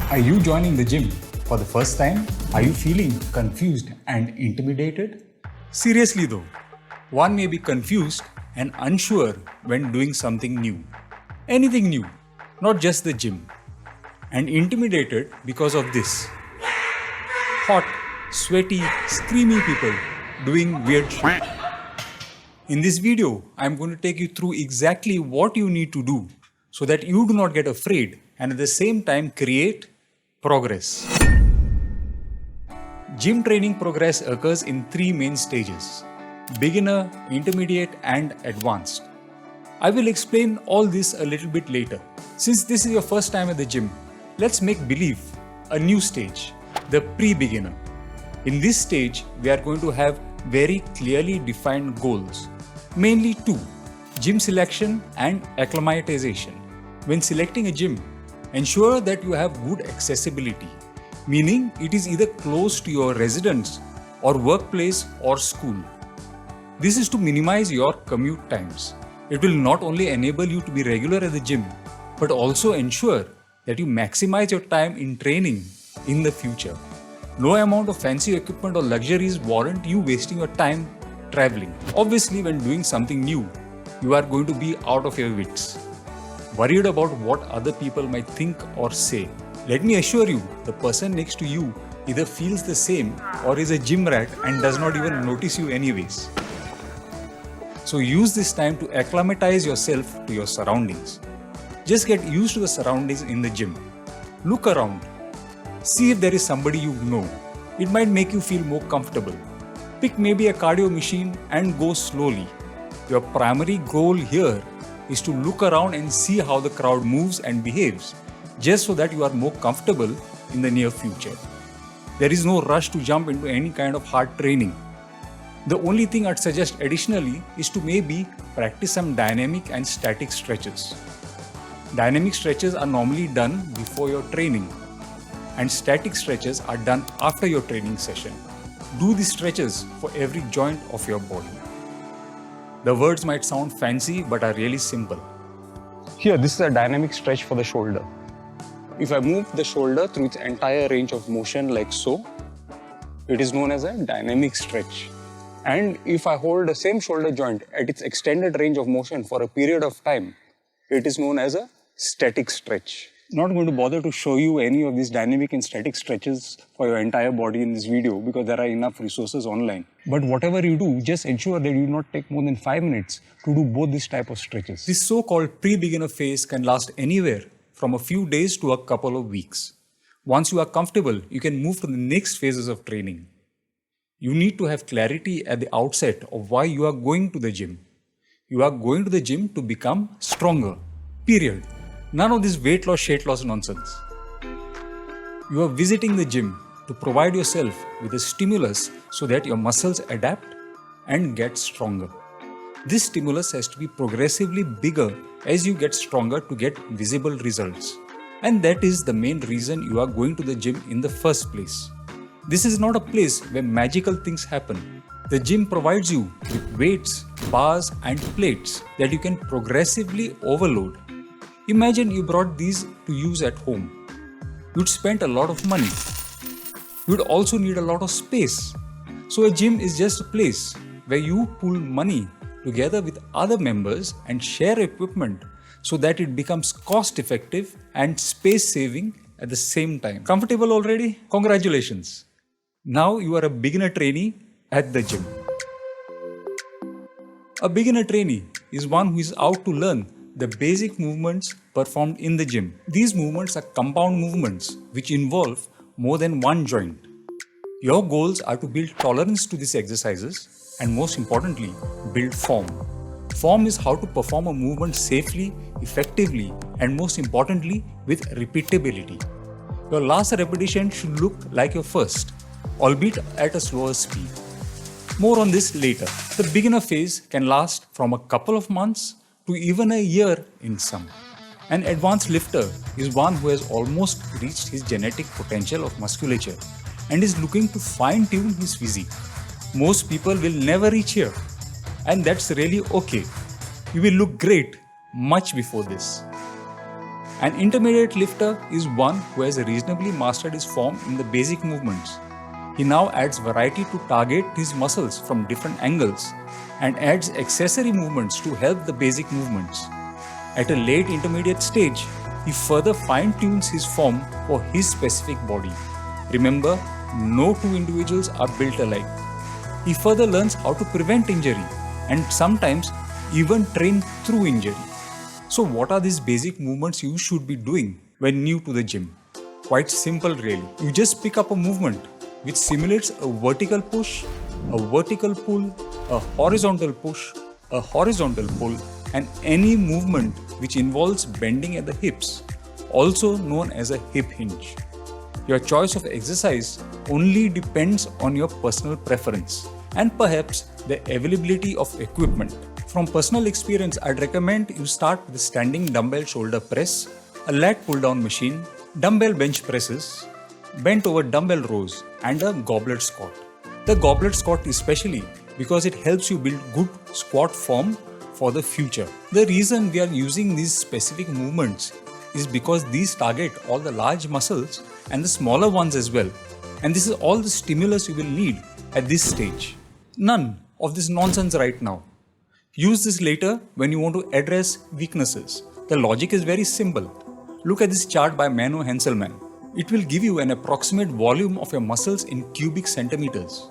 Are you joining the gym for the first time? Are you feeling confused and intimidated? Seriously though, one may be confused and unsure when doing something new. Anything new, not just the gym. And intimidated because of this. Hot, sweaty, screamy people doing weird shit. In this video, I am going to take you through exactly what you need to do so that you do not get afraid and at the same time create progress. Gym training progress occurs in three main stages: beginner, intermediate, and advanced. I will explain all this a little bit later. Since this is your first time at the gym, let's make believe a new stage, the pre-beginner. In this stage, we are going to have very clearly defined goals, mainly two: gym selection and acclimatization. When selecting a gym, ensure that you have good accessibility, meaning it is either close to your residence or workplace or school. This is to minimize your commute times. It will not only enable you to be regular at the gym, but also ensure that you maximize your time in training in the future. No amount of fancy equipment or luxuries warrant you wasting your time traveling. Obviously, when doing something new, you are going to be out of your wits, worried about what other people might think or say. Let me assure you, the person next to you either feels the same or is a gym rat and does not even notice you anyways. So use this time to acclimatize yourself to your surroundings. Just get used to the surroundings in the gym. Look around. See if there is somebody you know. It might make you feel more comfortable. Pick maybe a cardio machine and go slowly. Your primary goal here is to look around and see how the crowd moves and behaves, just so that you are more comfortable in the near future. There is no rush to jump into any kind of hard training. The only thing I'd suggest additionally is to maybe practice some dynamic and static stretches. Dynamic stretches are normally done before your training, and static stretches are done after your training session. Do these stretches for every joint of your body. The words might sound fancy but are really simple. Here, this is a dynamic stretch for the shoulder. If I move the shoulder through its entire range of motion like so, it is known as a dynamic stretch. And if I hold the same shoulder joint at its extended range of motion for a period of time, it is known as a static stretch. Not going to bother to show you any of these dynamic and static stretches for your entire body in this video because there are enough resources online. But whatever you do, just ensure that you do not take more than 5 minutes to do both these type of stretches. This so-called pre-beginner phase can last anywhere from a few days to a couple of weeks. Once you are comfortable, you can move to the next phases of training. You need to have clarity at the outset of why you are going to the gym. You are going to the gym to become stronger. Period. None of this weight loss, shade loss nonsense. You are visiting the gym to provide yourself with a stimulus so that your muscles adapt and get stronger. This stimulus has to be progressively bigger as you get stronger to get visible results. And that is the main reason you are going to the gym in the first place. This is not a place where magical things happen. The gym provides you with weights, bars, and plates that you can progressively overload. Imagine you brought these to use at home. You'd spend a lot of money. You'd also need a lot of space. So a gym is just a place where you pool money together with other members and share equipment so that it becomes cost effective and space saving at the same time. Comfortable already? Congratulations. Now you are a beginner trainee at the gym. A beginner trainee is one who is out to learn the basic movements performed in the gym. These movements are compound movements which involve more than one joint. Your goals are to build tolerance to these exercises and most importantly, build form. Form is how to perform a movement safely, effectively, and most importantly, with repeatability. Your last repetition should look like your first, albeit at a slower speed. More on this later. The beginner phase can last from a couple of months to even a year in some. An advanced lifter is one who has almost reached his genetic potential of musculature and is looking to fine-tune his physique. Most people will never reach here, and that's really okay. You will look great much before this. An intermediate lifter is one who has reasonably mastered his form in the basic movements. He now adds variety to target his muscles from different angles and adds accessory movements to help the basic movements. At a late intermediate stage, he further fine-tunes his form for his specific body. Remember, no two individuals are built alike. He further learns how to prevent injury and sometimes even train through injury. So what are these basic movements you should be doing when new to the gym? Quite simple really. You just pick up a movement which simulates a vertical push, a vertical pull, a horizontal push, a horizontal pull, and any movement which involves bending at the hips, also known as a hip hinge. Your choice of exercise only depends on your personal preference and perhaps the availability of equipment. From personal experience, I'd recommend you start with a standing dumbbell shoulder press, a lat pull down machine, dumbbell bench presses, bent over dumbbell rows, and a goblet squat. The goblet squat especially because it helps you build good squat form for the future. The reason we are using these specific movements is because these target all the large muscles and the smaller ones as well. And this is all the stimulus you will need at this stage. None of this nonsense right now. Use this later when you want to address weaknesses. The logic is very simple. Look at this chart by Mano Henselman. It will give you an approximate volume of your muscles in cubic centimeters.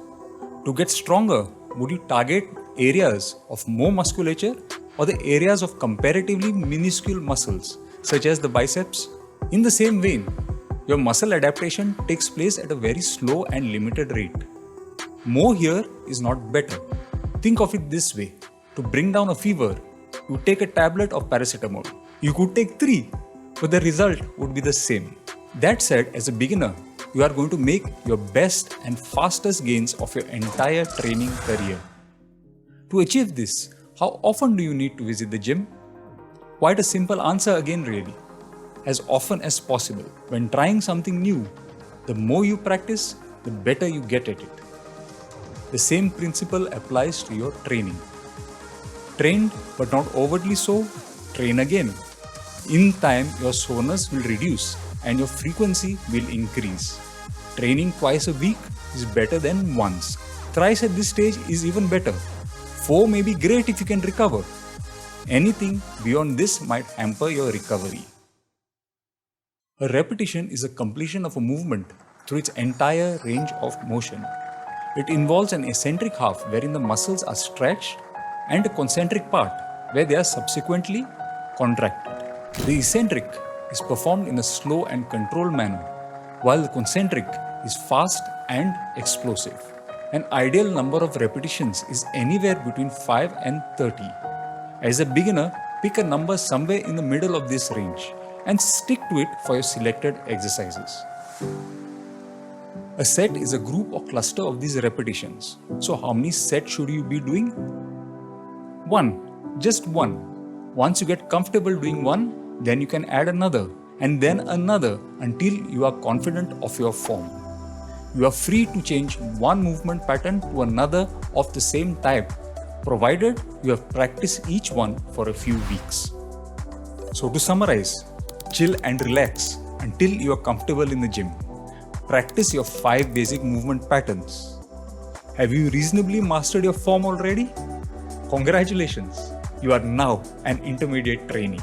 To get stronger, would you target areas of more musculature or the areas of comparatively minuscule muscles such as the biceps? In the same vein, your muscle adaptation takes place at a very slow and limited rate. More here is not better. Think of it this way. To bring down a fever, you take a tablet of paracetamol. You could take 3, but the result would be the same. That said, as a beginner, you are going to make your best and fastest gains of your entire training career. To achieve this, how often do you need to visit the gym? Quite a simple answer again really. As often as possible. When trying something new, the more you practice, the better you get at it. The same principle applies to your training. Trained but not overtly so, train again. In time, your soreness will reduce and your frequency will increase. Training twice a week is better than once. Thrice at this stage is even better. 4 may be great if you can recover. Anything beyond this might hamper your recovery. A repetition is a completion of a movement through its entire range of motion. It involves an eccentric half wherein the muscles are stretched and a concentric part where they are subsequently contracted. The eccentric is performed in a slow and controlled manner, while the concentric is fast and explosive. An ideal number of repetitions is anywhere between 5 and 30. As a beginner, pick a number somewhere in the middle of this range and stick to it for your selected exercises. A set is a group or cluster of these repetitions. So how many sets should you be doing? 1. Just 1. Once you get comfortable doing one, then you can add another and then another until you are confident of your form. You are free to change one movement pattern to another of the same type, provided you have practiced each one for a few weeks. So to summarize, chill and relax until you are comfortable in the gym. Practice your 5 basic movement patterns. Have you reasonably mastered your form already? Congratulations! You are now an intermediate trainee.